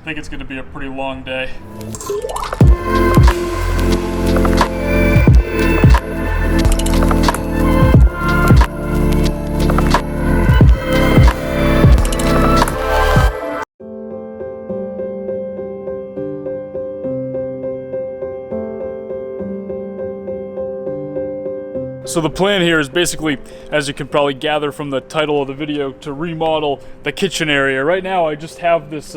think it's gonna be a pretty long day. So the plan here is basically, as you can probably gather from the title of the video, to remodel the kitchen area. Right now I just have this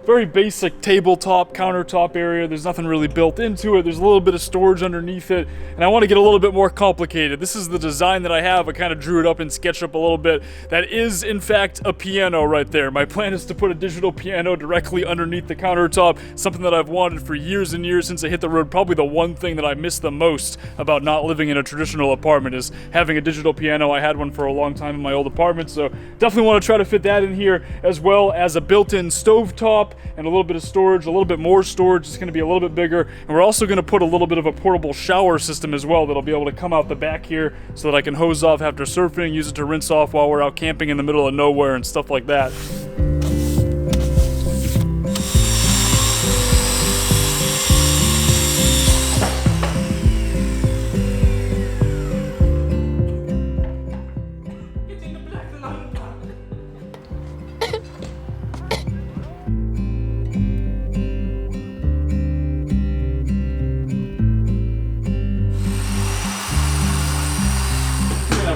very basic tabletop, countertop area. There's nothing really built into it. There's a little bit of storage underneath it, and I want to get a little bit more complicated. This is the design that I have. I kind of drew it up and sketched up a little bit. That is, in fact, a piano right there. My plan is to put a digital piano directly underneath the countertop, something that I've wanted for years and years since I hit the road. Probably the one thing that I miss the most about not living in a traditional apartment is having a digital piano. I had one for a long time in my old apartment, so definitely want to try to fit that in here, as well as a built-in stovetop and a little bit of storage, a little bit more storage. It's going to be a little bit bigger, and we're also going to put a little bit of a portable shower system as well that'll be able to come out the back here so that I can hose off after surfing, use it to rinse off while we're out camping in the middle of nowhere and stuff like that.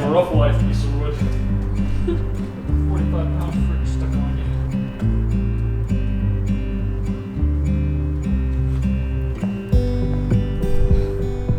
Rough life piece of wood. 45-pound fridge stuck on you.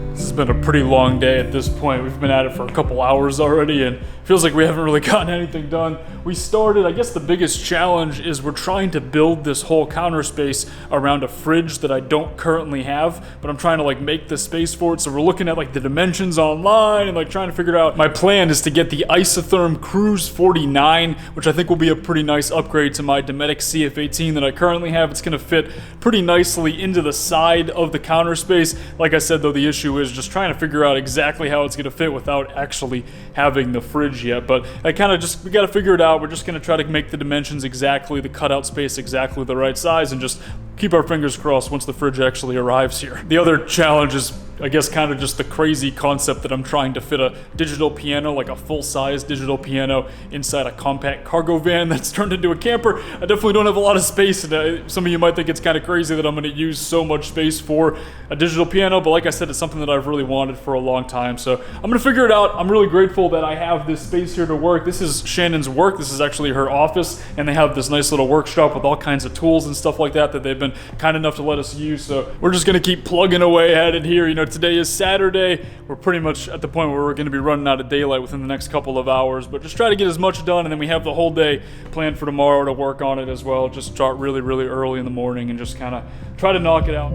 This has been a pretty long day at this point. We've been at it for a couple hours already, and feels like we haven't really gotten anything done. We started, I guess the biggest challenge is we're trying to build this whole counter space around a fridge that I don't currently have, but I'm trying to like make the space for it. So we're looking at like the dimensions online and like trying to figure it out. My plan is to get the Isotherm Cruise 49, which I think will be a pretty nice upgrade to my Dometic CF18 that I currently have. It's gonna fit pretty nicely into the side of the counter space. Like I said though, the issue is just trying to figure out exactly how it's gonna fit without actually having the fridge yet, but I kind of just, we got to figure it out. We're just going to try to make the dimensions exactly, the cutout space exactly the right size, and just keep our fingers crossed once the fridge actually arrives here. The other challenge is, I guess, kind of just the crazy concept that I'm trying to fit a digital piano, like a full-size digital piano, inside a compact cargo van that's turned into a camper. I definitely don't have a lot of space, and some of you might think it's kind of crazy that I'm going to use so much space for a digital piano, but like I said, it's something that I've really wanted for a long time, so I'm going to figure it out. I'm really grateful that I have this space here to work. This is Shannon's work. This is actually her office, and they have this nice little workshop with all kinds of tools and stuff like that that they've been kind enough to let us use, so we're just going to keep plugging away at it here. You know, today is Saturday. We're pretty much at the point where we're going to be running out of daylight within the next couple of hours, but just try to get as much done, and then we have the whole day planned for tomorrow to work on it as well. Just start really, really early in the morning and just kind of try to knock it out.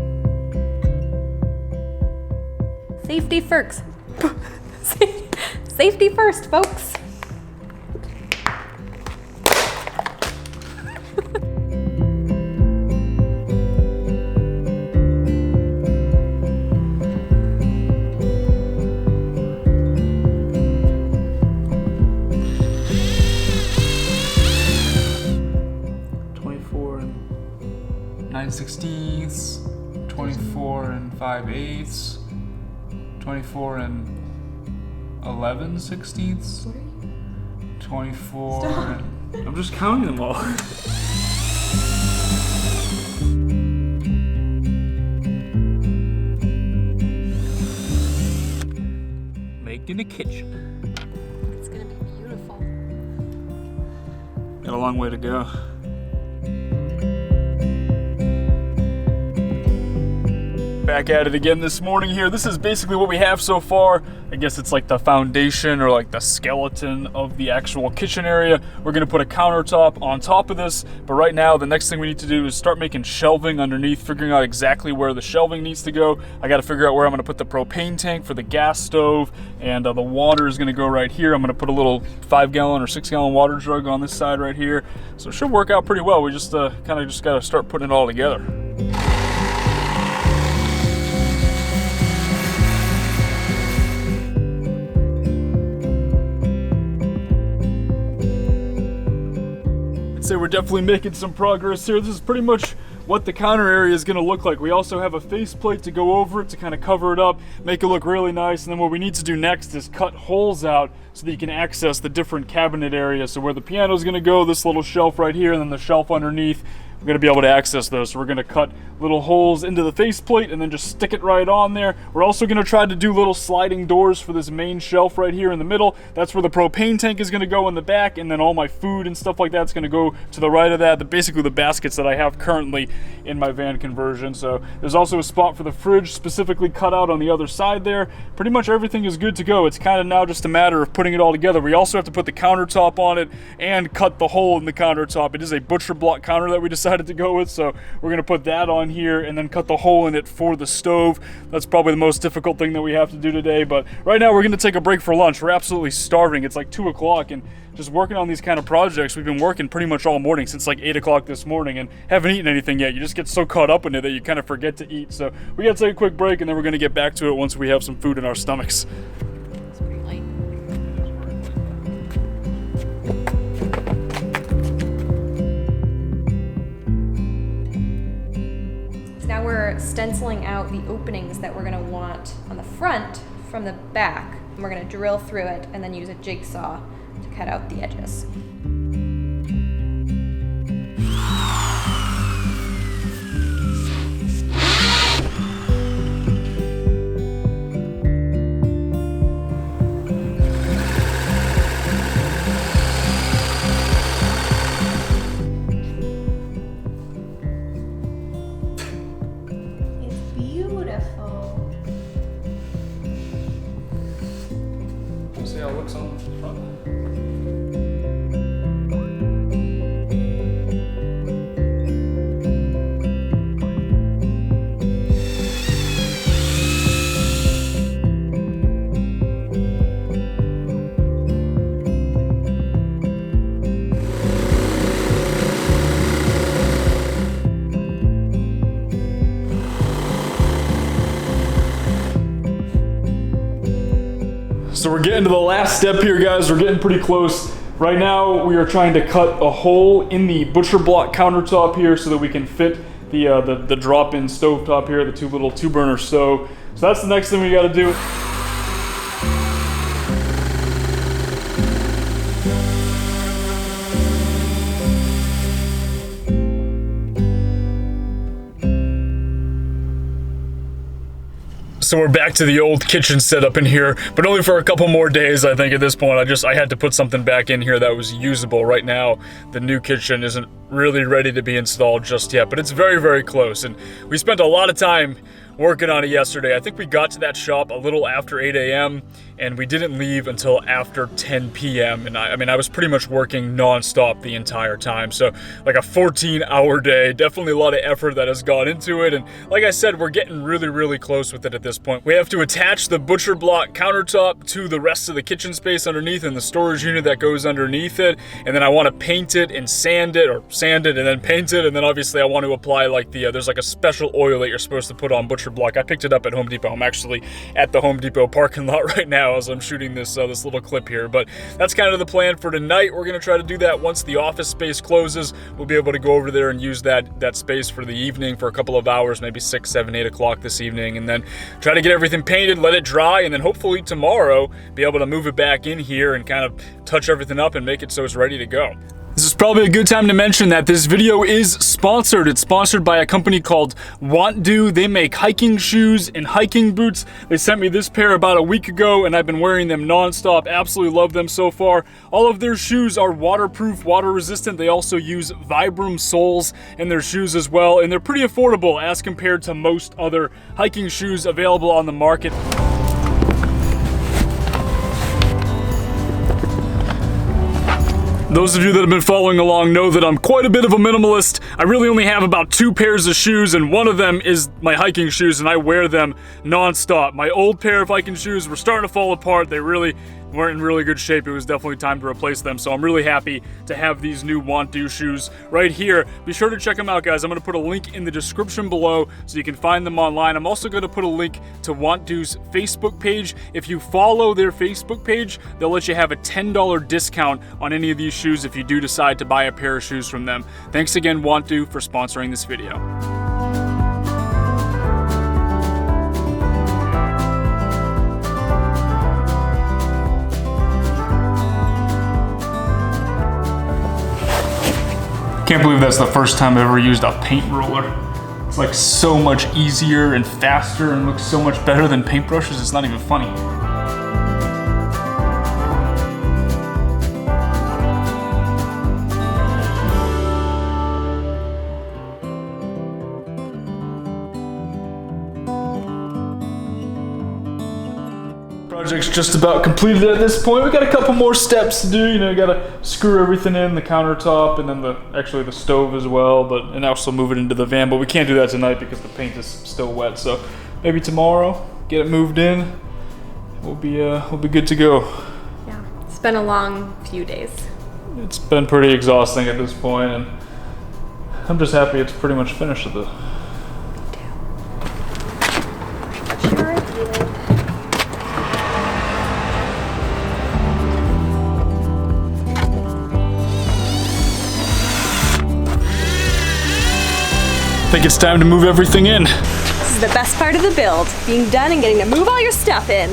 Safety first. Safety first, folks. Nine sixteenths, 24 and 5/8, 24 and 11 sixteenths, 24 Stop. and... I'm just counting them all. Making a kitchen. It's gonna be beautiful. Got a long way to go. Back at it again this morning here. This is basically what we have so far. I guess it's like the foundation or like the skeleton of the actual kitchen area. We're gonna put a countertop on top of this, but right now the next thing we need to do is start making shelving underneath, figuring out exactly where the shelving needs to go. I gotta figure out where I'm gonna put the propane tank for the gas stove, and the water is gonna go right here. I'm gonna put a little 5-gallon or 6-gallon water jug on this side right here. So it should work out pretty well. We just kind of just gotta start putting it all together. Say we're definitely making some progress here. This is pretty much what the counter area is going to look like. We also have a faceplate to go over it to kind of cover it up, make it look really nice. And then what we need to do next is cut holes out so that you can access the different cabinet areas. So where the piano is going to go, this little shelf right here, and then the shelf underneath, we're going to be able to access those. So we're going to cut little holes into the faceplate and then just stick it right on there. We're also going to try to do little sliding doors for this main shelf right here in the middle. That's where the propane tank is going to go in the back, and then all my food and stuff like that's going to go to the right of that. Basically the baskets that I have currently in my van conversion. So there's also a spot for the fridge specifically cut out on the other side there. Pretty much everything is good to go. It's kind of now just a matter of putting it all together. We also have to put the countertop on it and cut the hole in the countertop. It is a butcher block counter that we decided to go with, so we're going to put that on here and then cut the hole in it for the stove. That's probably the most difficult thing that we have to do today, but right now we're going to take a break for lunch. We're absolutely starving. It's like 2 o'clock, and just working on these kind of projects, we've been working pretty much all morning since like 8 o'clock this morning and haven't eaten anything yet. You just get so caught up in it that you kind of forget to eat. So we got to take a quick break, and then we're going to get back to it once we have some food in our stomachs. It's pretty light. Now we're stenciling out the openings that we're going to want on the front from the back. And we're going to drill through it and then use a jigsaw to cut out the edges. See how it looks on the front. So we're getting to the last step here, guys. We're getting pretty close. Right now, we are trying to cut a hole in the butcher block countertop here so that we can fit the drop-in stove top here, the 2 little 2-burner stove. So that's the next thing we got to do. So we're back to the old kitchen setup in here, but only for a couple more days, I think, at this point. I had to put something back in here that was usable. Right now, the new kitchen isn't really ready to be installed just yet, but it's very, very close. And we spent a lot of time working on it yesterday. I think we got to that shop a little after 8 a.m. and we didn't leave until after 10 p.m. And I was pretty much working non-stop the entire time. So like a 14-hour day, definitely a lot of effort that has gone into it. And like I said, we're getting really, really close with it at this point. We have to attach the butcher block countertop to the rest of the kitchen space underneath and the storage unit that goes underneath it. And then I want to paint it and sand it and then paint it. And then obviously I want to apply like there's like a special oil that you're supposed to put on butcher block. I picked it up at Home Depot. I'm actually at the Home Depot parking lot right now as I'm shooting this little clip here. But that's kind of the plan for tonight. We're going to try to do that once the office space closes. We'll be able to go over there and use that space for the evening for a couple of hours, maybe 6, 7, 8 o'clock this evening, and then try to get everything painted, let it dry, and then hopefully tomorrow be able to move it back in here and kind of touch everything up and make it so it's ready to go. This is probably a good time to mention that this video is sponsored. It's sponsored by a company called WantDo. They make hiking shoes and hiking boots. They sent me this pair about a week ago, and I've been wearing them non-stop. Absolutely love them so far. All of their shoes are waterproof, water resistant. They also use Vibram soles in their shoes as well, and they're pretty affordable as compared to most other hiking shoes available on the market. Those of you that have been following along know that I'm quite a bit of a minimalist. I really only have about 2 pairs of shoes, and one of them is my hiking shoes, and I wear them non-stop. My old pair of hiking shoes were starting to fall apart. They really weren't in really good shape. It was definitely time to replace them. So I'm really happy to have these new WantDo shoes right here. Be sure to check them out, guys. I'm gonna put a link in the description below so you can find them online. I'm also gonna put a link to WantDo's Facebook page. If you follow their Facebook page, they'll let you have a $10 discount on any of these shoes if you do decide to buy a pair of shoes from them. Thanks again, WantDo, for sponsoring this video. Can't believe that's the first time I've ever used a paint roller. It's like so much easier and faster and looks so much better than paintbrushes. It's not even funny. Project's just about completed at this point. We got a couple more steps to do. You know, you gotta screw everything in, the countertop, and then actually the stove as well, and also move it into the van. But we can't do that tonight because the paint is still wet. So maybe tomorrow, get it moved in. We'll be good to go. Yeah, it's been a long few days. It's been pretty exhausting at this point, and I'm just happy it's pretty much finished at the. I think it's time to move everything in. This is the best part of the build, being done and getting to move all your stuff in.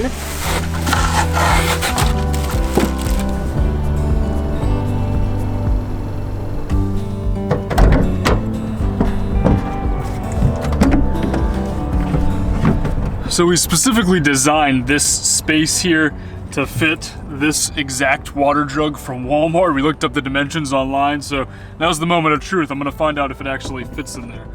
So we specifically designed this space here to fit this exact water jug from Walmart. We looked up the dimensions online, so now's the moment of truth. I'm gonna find out if it actually fits in there.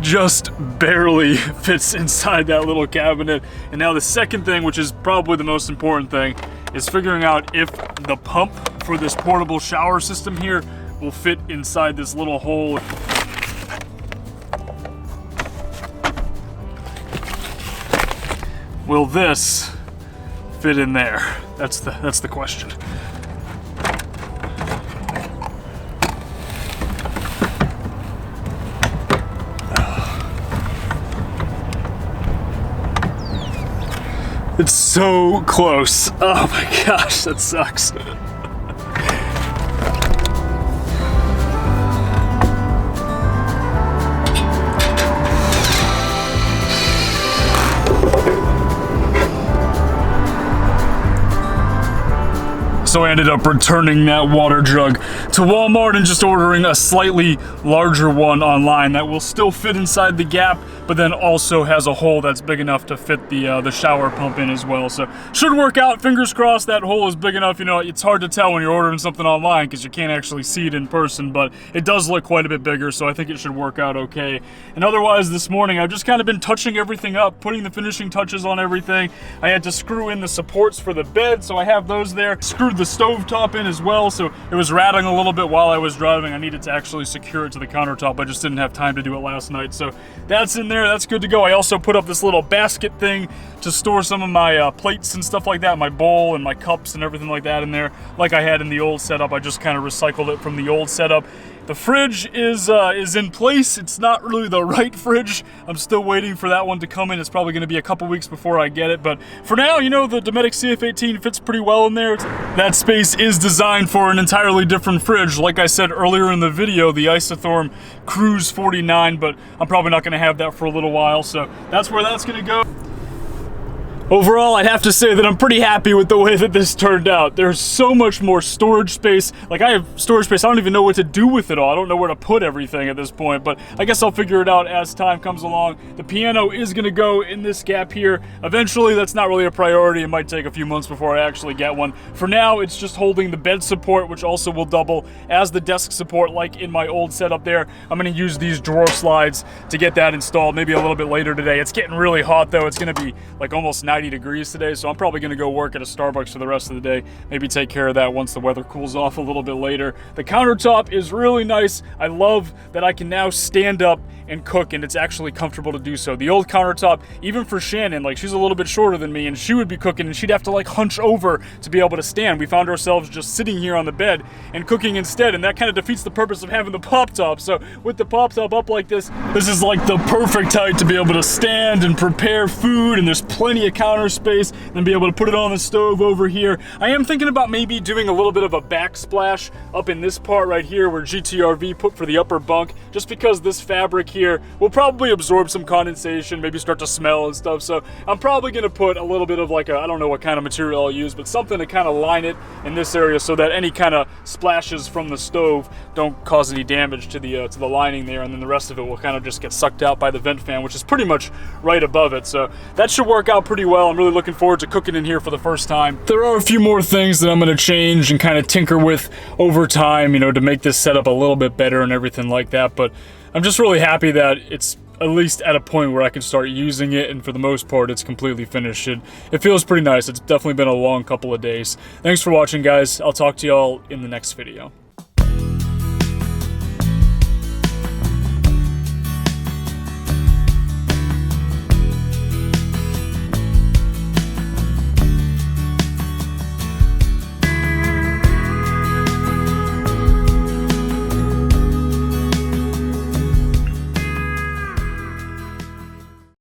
Just barely fits inside that little cabinet. And now the second thing, which is probably the most important thing, is figuring out if the pump for this portable shower system here will fit inside this little hole. Will this fit in there? That's the question. It's so close. Oh my gosh, that sucks. So I ended up returning that water jug to Walmart and just ordering a slightly larger one online that will still fit inside the gap, but then also has a hole that's big enough to fit the shower pump in as well. So should work out, fingers crossed that hole is big enough. You know, it's hard to tell when you're ordering something online because you can't actually see it in person, but it does look quite a bit bigger, so I think it should work out okay. And otherwise this morning I've just kind of been touching everything up, putting the finishing touches on everything. I had to screw in the supports for the bed, so I have those there. Screwed the stove top in as well, so it was rattling a little bit while I was driving. I needed to actually secure it to the countertop. I just didn't have time to do it last night, so that's in there. That's good to go. I also put up this little basket thing to store some of my plates and stuff like that, my bowl and my cups and everything like that in there, like I had in the old setup. I just kind of recycled it from the old setup. The fridge is in place. It's not really the right fridge. I'm still waiting for that one to come in. It's probably going to be a couple weeks before I get it, but for now, you know, the Dometic CF18 fits pretty well in there. That space is designed for an entirely different fridge. Like I said earlier in the video, the Isotherm Cruise 49, but I'm probably not going to have that for a little while, so that's where that's going to go. Overall, I'd have to say that I'm pretty happy with the way that this turned out. There's so much more storage space. Like, I have storage space, I don't even know what to do with it all. I don't know where to put everything at this point, but I guess I'll figure it out as time comes along. The piano is gonna go in this gap here. Eventually, that's not really a priority. It might take a few months before I actually get one. For now, it's just holding the bed support, which also will double as the desk support, like in my old setup there. I'm gonna use these drawer slides to get that installed, maybe a little bit later today. It's getting really hot though. It's gonna be like almost 90 90 degrees today, so I'm probably gonna go work at a Starbucks for the rest of the day. Maybe take care of that once the weather cools off a little bit later. The countertop is really nice. I love that I can now stand up and cook, and it's actually comfortable to do so. The old countertop, even for Shannon, like she's a little bit shorter than me, and she would be cooking and she'd have to like hunch over to be able to stand. We found ourselves just sitting here on the bed and cooking instead, and that kind of defeats the purpose of having the pop top. So with the pop top up like this is like the perfect height to be able to stand and prepare food, and there's plenty of counter space, and be able to put it on the stove over here. I am thinking about maybe doing a little bit of a backsplash up in this part right here where GTRV put for the upper bunk, just because this fabric here will probably absorb some condensation, maybe start to smell and stuff. So I'm probably gonna put a little bit of like a, I don't know what kind of material I'll use, but something to kind of line it in this area so that any kind of splashes from the stove don't cause any damage to the lining there, and then the rest of it will kind of just get sucked out by the vent fan, which is pretty much right above it. So that should work out pretty well. I'm really looking forward to cooking in here for the first time. There are a few more things that I'm gonna change and kind of tinker with over time, you know, to make this setup a little bit better and everything like that, but I'm just really happy that it's at least at a point where I can start using it, and for the most part it's completely finished. It feels pretty nice. It's definitely been a long couple of days. Thanks for watching, guys. I'll talk to y'all in the next video.